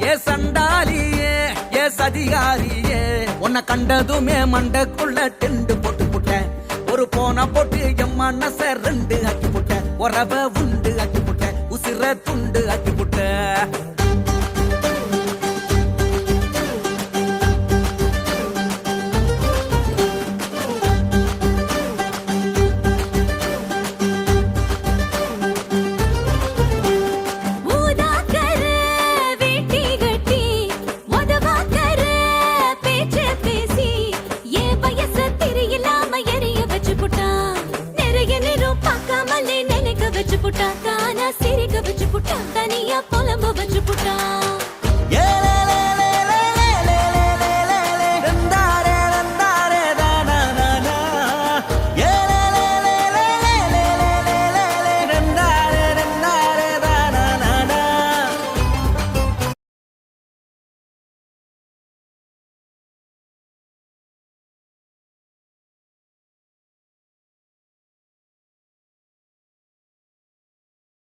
ஏ சண்டாலியே ஏ சதிகாரியே உன்னை கண்டதுமே மண்டக்குள்ள டெண்டு போட்டு புட்டேன் ஒரு போன போட்டு என் மனச ரெண்டு ஆக்கி புட்டேன் உறவ உண்டு ஆக்கி புட்டேன் உசிர துண்டு ஆக்கி புட்டேன் புட்டா தானா சிரிக்க வச்சு புட்டா